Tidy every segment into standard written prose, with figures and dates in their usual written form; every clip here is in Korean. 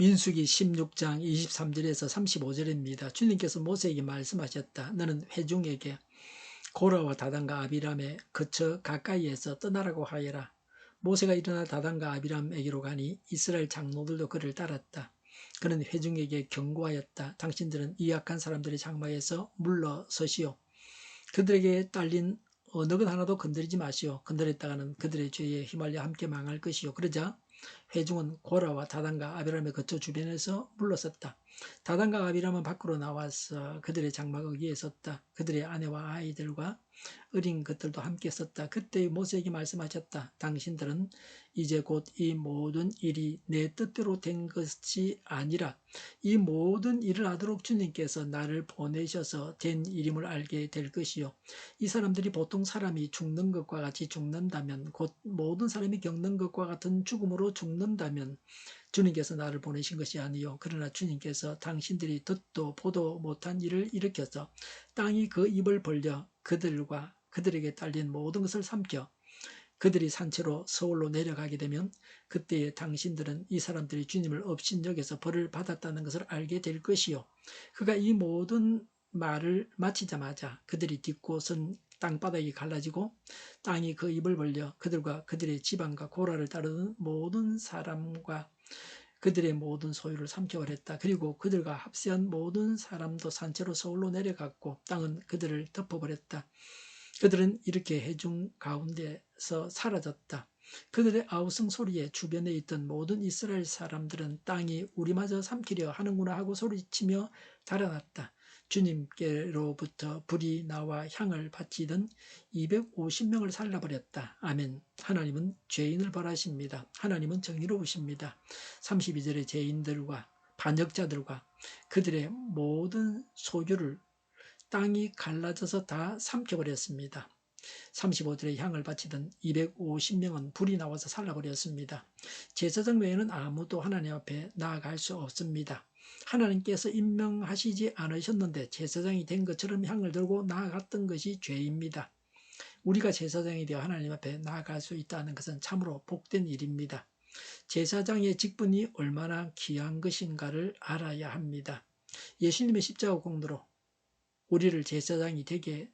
민수기 16장 23절에서 35절입니다. 주님께서 모세에게 말씀하셨다. 너는 회중에게 고라와 다단과 아비람에 그쳐 가까이에서 떠나라고 하여라. 모세가 일어나 다단과 아비람에게로 가니 이스라엘 장로들도 그를 따랐다. 그는 회중에게 경고하였다. 당신들은 이 악한 사람들의 장막에서 물러서시오. 그들에게 딸린 어느 것 하나도 건드리지 마시오. 건드렸다가는 그들의 죄에 휘말려 함께 망할 것이요. 그러자 회중은 고라와 다단과 아비람의 거처 주변에서 물러섰다. 다단과 아비람은 밖으로 나와서 그들의 장막 어귀에 섰다. 그들의 아내와 아이들과 어린 것들도 함께 섰다. 그때 모세에게 말씀하셨다. 당신들은 이제 곧 이 모든 일이 내 뜻대로 된 것이 아니라 이 모든 일을 하도록 주님께서 나를 보내셔서 된 일임을 알게 될 것이요. 이 사람들이 보통 사람이 죽는 것과 같이 죽는다면, 곧 모든 사람이 겪는 것과 같은 죽음으로 죽는다면 주님께서 나를 보내신 것이 아니요. 그러나 주님께서 당신들이 듣도 보도 못한 일을 일으켜서 땅이 그 입을 벌려 그들과 그들에게 딸린 모든 것을 삼켜 그들이 산채로 서울로 내려가게 되면 그때에 당신들은 이 사람들이 주님을 업신여겨서 벌을 받았다는 것을 알게 될 것이요. 그가 이 모든 말을 마치자마자 그들이 딛고 선 땅바닥이 갈라지고 땅이 그 입을 벌려 그들과 그들의 지방과 고라를 따르는 모든 사람과 그들의 모든 소유를 삼켜버렸다. 그리고 그들과 합세한 모든 사람도 산채로 서울로 내려갔고 땅은 그들을 덮어버렸다. 그들은 이렇게 해중 가운데서 사라졌다. 그들의 아우성 소리에 주변에 있던 모든 이스라엘 사람들은 땅이 우리마저 삼키려 하는구나 하고 소리치며 달아났다. 주님께로부터 불이 나와 향을 바치던 250명을 살라버렸다. 아멘. 하나님은 죄인을 벌하십니다. 하나님은 정의로우십니다. 32절의 죄인들과 반역자들과 그들의 모든 소유를 땅이 갈라져서 다 삼켜버렸습니다. 35절의 향을 바치던 250명은 불이 나와서 살라버렸습니다. 제사장 외에는 아무도 하나님 앞에 나아갈 수 없습니다. 하나님께서 임명하시지 않으셨는데 제사장이 된 것처럼 향을 들고 나아갔던 것이 죄입니다. 우리가 제사장이 되어 하나님 앞에 나아갈 수 있다는 것은 참으로 복된 일입니다. 제사장의 직분이 얼마나 귀한 것인가를 알아야 합니다. 예수님의 십자가 공로로 우리를 제사장이 되게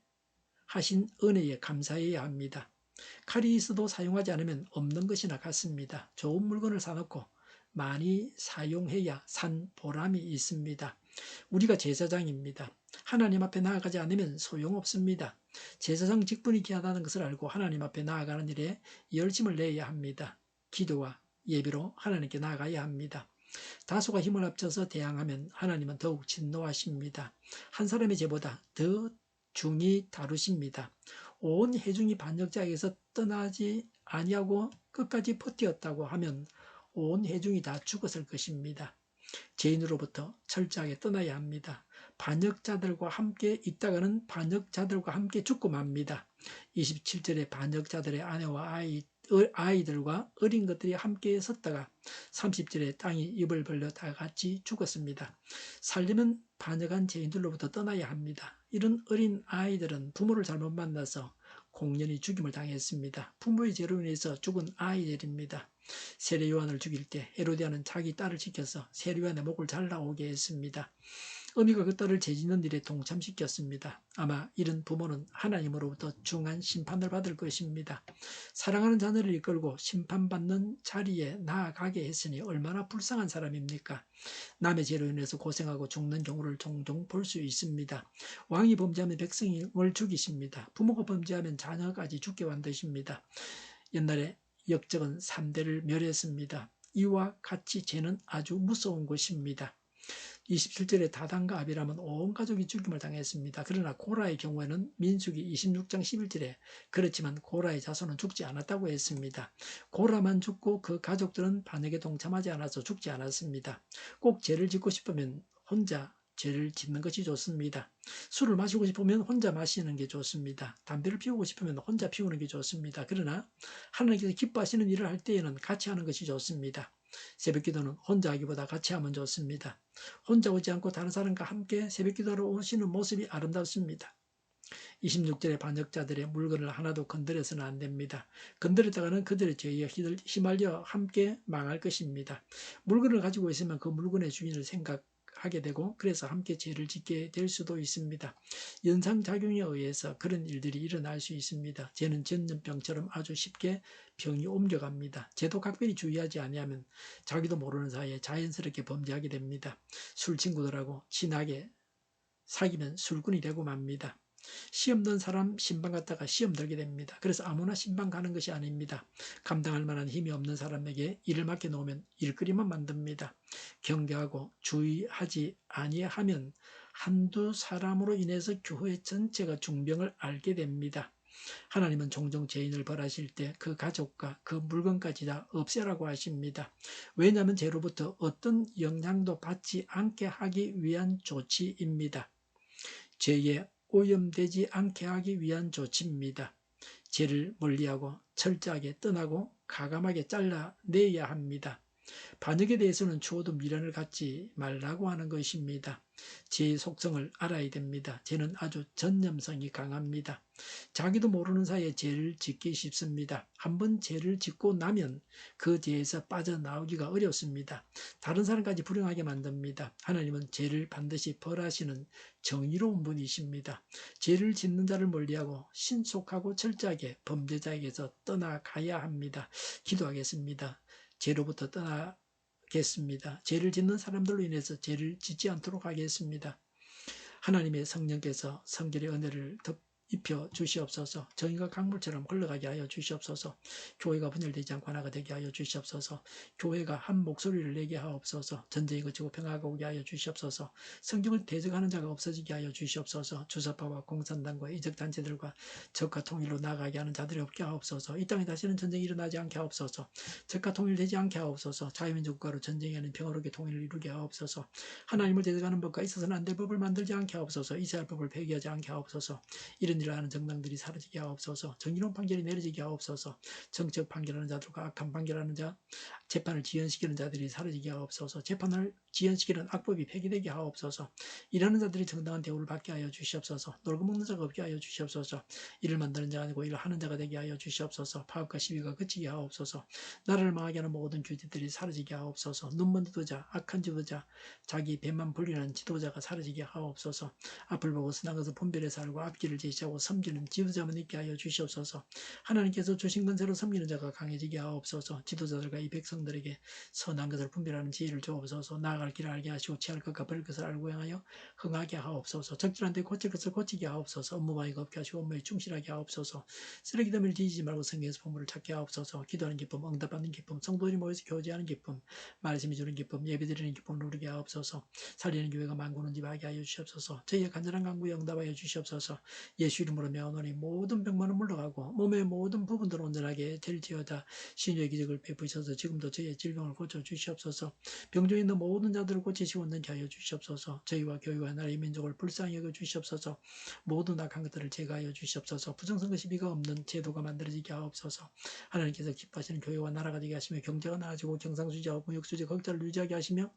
하신 은혜에 감사해야 합니다. 칼이 있어도 사용하지 않으면 없는 것이나 같습니다. 좋은 물건을 사놓고 많이 사용해야 산 보람이 있습니다. 우리가 제사장입니다. 하나님 앞에 나아가지 않으면 소용없습니다. 제사장 직분이 귀하다는 것을 알고 하나님 앞에 나아가는 일에 열심을 내야 합니다. 기도와 예배로 하나님께 나아가야 합니다. 다소가 힘을 합쳐서 대항하면 하나님은 더욱 진노하십니다. 한 사람의 죄보다 더 중히 다루십니다. 온 회중이 반역자에게서 떠나지 아니하고 끝까지 버티었다고 하면 온 회중이 다 죽었을 것입니다. 죄인으로부터 철저하게 떠나야 합니다. 반역자들과 함께 있다가는 반역자들과 함께 죽고 맙니다. 27절에 반역자들의 아내와 아이들과 어린 것들이 함께 섰다가 30절에 땅이 입을 벌려 다 같이 죽었습니다. 살려면 반역한 죄인들로부터 떠나야 합니다. 이런 어린 아이들은 부모를 잘못 만나서 공연히 죽임을 당했습니다. 부모의 죄로 인해서 죽은 아이들입니다. 세례 요한을 죽일 때 헤로디아는 자기 딸을 지켜서 세례 요한의 목을 잘라오게 했습니다. 어미가 그 딸을 죄짓는 일에 동참시켰습니다. 아마 이런 부모는 하나님으로부터 중한 심판을 받을 것입니다. 사랑하는 자녀를 이끌고 심판받는 자리에 나아가게 했으니 얼마나 불쌍한 사람입니까? 남의 죄로 인해서 고생하고 죽는 경우를 종종 볼 수 있습니다. 왕이 범죄하면 백성을 죽이십니다. 부모가 범죄하면 자녀까지 죽게 만드십니다. 옛날에 역적은 3대를 멸했습니다. 이와 같이 죄는 아주 무서운 것입니다. 27절에 다단과 아비람은 온 가족이 죽임을 당했습니다. 그러나 고라의 경우에는 민수기 26장 11절에 그렇지만 고라의 자손은 죽지 않았다고 했습니다. 고라만 죽고 그 가족들은 반역에 동참하지 않아서 죽지 않았습니다. 꼭 죄를 짓고 싶으면 혼자 죄를 짓는 것이 좋습니다. 술을 마시고 싶으면 혼자 마시는 게 좋습니다. 담배를 피우고 싶으면 혼자 피우는 게 좋습니다. 그러나 하나님께서 기뻐하시는 일을 할 때에는 같이 하는 것이 좋습니다. 새벽기도는 혼자 하기보다 같이 하면 좋습니다. 혼자 오지 않고 다른 사람과 함께 새벽기도로 오시는 모습이 아름답습니다. 26절에 반역자들의 물건을 하나도 건드려서는 안 됩니다. 건드렸다가는 그들의 죄에 휘말려 함께 망할 것입니다. 물건을 가지고 있으면 그 물건의 주인을 생각하게 되고 그래서 함께 죄를 짓게 될 수도 있습니다. 연상작용에 의해서 그런 일들이 일어날 수 있습니다. 죄는 전염병처럼 아주 쉽게 병이 옮겨갑니다. 죄도 각별히 주의하지 아니하면 자기도 모르는 사이에 자연스럽게 범죄하게 됩니다. 술 친구들하고 친하게 사귀면 술꾼이 되고 맙니다. 시험 든 사람 신방 갔다가 시험 들게 됩니다. 그래서 아무나 신방 가는 것이 아닙니다. 감당할 만한 힘이 없는 사람에게 일을 맡겨놓으면 일거리만 만듭니다. 경계하고 주의하지 아니하면 한두 사람으로 인해서 교회 전체가 중병을 앓게 됩니다. 하나님은 종종 죄인을 벌하실 때 그 가족과 그 물건까지 다 없애라고 하십니다. 왜냐하면 죄로부터 어떤 영향도 받지 않게 하기 위한 조치입니다. 죄에 오염되지 않게 하기 위한 조치입니다. 죄를 멀리하고 철저하게 떠나고 가감하게 잘라내야 합니다. 반역에 대해서는 추호도 미련을 갖지 말라고 하는 것입니다. 죄의 속성을 알아야 됩니다. 죄는 아주 전염성이 강합니다. 자기도 모르는 사이에 죄를 짓기 쉽습니다. 한번 죄를 짓고 나면 그 죄에서 빠져나오기가 어렵습니다. 다른 사람까지 불행하게 만듭니다. 하나님은 죄를 반드시 벌하시는 정의로운 분이십니다. 죄를 짓는 자를 멀리하고 신속하고 철저하게 범죄자에게서 떠나가야 합니다. 기도하겠습니다. 죄로부터 떠나겠습니다. 죄를 짓는 사람들로 인해서 죄를 짓지 않도록 하겠습니다. 하나님의 성령께서 성결의 은혜를 입혀 주시옵소서. 정의가 강물처럼 흘러가게 하여 주시옵소서. 교회가 분열되지 않고 하나가 되게 하여 주시옵소서. 교회가 한 목소리를 내게 하옵소서. 전쟁이 그치고 평화가 오게 하여 주시옵소서. 성경을 대적하는 자가 없어지게 하여 주시옵소서. 주사파와 공산당과 이적단체들과 적과 통일로 나아가게 하는 자들이 없게 하옵소서. 이 땅에 다시는 전쟁이 일어나지 않게 하옵소서. 적과 통일되지 않게 하옵소서. 자유민주 국가로 전쟁이 아닌 평화롭게 통일을 이루게 하옵소서. 하나님을 대적하는 법과 있어서는 안 될 법을 만들지 않게 하옵소서. 이스라엘 법을 폐기하지 않게 하옵소서. 이런 일을 하는 정당들이 사라지게 하옵소서. 정의로운 판결이 내려지게 하옵소서. 정적 판결하는 자들과 악한 판결하는 자, 재판을 지연시키는 자들이 사라지게 하옵소서. 재판을 지연시키는 악법이 폐기되게 하옵소서. 일하는 자들이 정당한 대우를 받게 하여 주시옵소서. 놀고 먹는 자가 없게 하여 주시옵소서. 일을 만드는 자가 아니고 일을 하는 자가 되게 하여 주시옵소서. 파업과 시위가 그치게 하옵소서. 나라를 망하게 하는 모든 규제들이 사라지게 하옵소서. 눈먼 지도자, 악한 지도자, 자기 배만 불리는 지도자가 사라지게 하옵소서. 앞을 보고 선한 것을 분별해 살고 앞길을 제시하고 섬기는 지도자만 있게 하여 주시옵소서. 하나님께서 주신 건세로 섬기는 자가 강해지게 하옵소서. 지도자들과 이 백성들에게 선한 것을 분별하는 지혜를 주옵소서. 나아갈 길을 알게 하시고 취할 것과 버릴 것을 알고 행하여 흥하게 하옵소서. 적절한 데 고칠 것을 고치게 하옵소서. 업무방해가 없게 하시고 업무에 충실하게 하옵소서. 쓰레기더미를 뒤지지 말고 성경에서 보물을 찾게 하옵소서. 기도하는 기쁨, 응답받는 기쁨, 성도들이 모여서 교제하는 기쁨, 말씀이 주는 기쁨, 예배드리는 기쁨을 누리게 하옵소서. 살리는 교회가 만구는 집 하게 하여 주시옵소서. 저희의 간절한 간구에 응답하여 주시옵소서. 예수 이름으로 명하노니 모든 병만은 물러가고 몸의 모든 부분들 온전하게 될지어다. 신유의 기적을 베푸셔서 지금도 저희의 질병을 고쳐 주시옵소서. 병중에 있는 모든 자들을 고치시고 온전케 하여 주시옵소서. 저희와 교회와 나라의 민족을 불쌍히 여겨 주시옵소서. 모든 악한 것들을 제거하여 주시옵소서. 부정선거 시비가 없는 제도가 만들어지게 하옵소서. 하나님께서 기뻐하시는 교회와 나라가 되게 하시며 경제가 나아지고 경상수지와 무역수지 걱자를 유지하게 하시며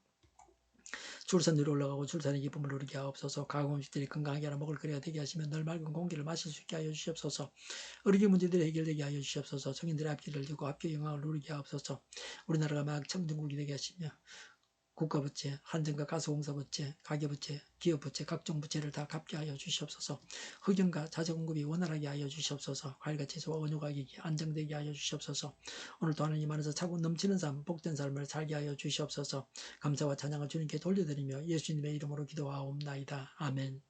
출산 위로 올라가고 출산의 기쁨을 누리게 하옵소서. 가공 음식들이 건강하게 하라 먹을 거리가 되게 하시며 늘 맑은 공기를 마실 수 있게 하여 주시옵소서. 의료계 문제들이 해결되게 하여 주시옵소서. 성인들의 앞길을 들고 앞길 영광을 누리게 하옵소서. 우리나라가 막 청정국이 되게 하시며 국가부채, 한전과 가스공사부채, 가계부채, 기업부채, 각종 부채를 다 갚게 하여 주시옵소서. 흑연과 자재공급이 원활하게 하여 주시옵소서. 과일과 채소와 원유 가격이 안정되게 하여 주시옵소서. 오늘도 하나님 안에서 차고 넘치는 삶, 복된 삶을 살게 하여 주시옵소서. 감사와 찬양을 주님께 돌려드리며 예수님의 이름으로 기도하옵나이다. 아멘.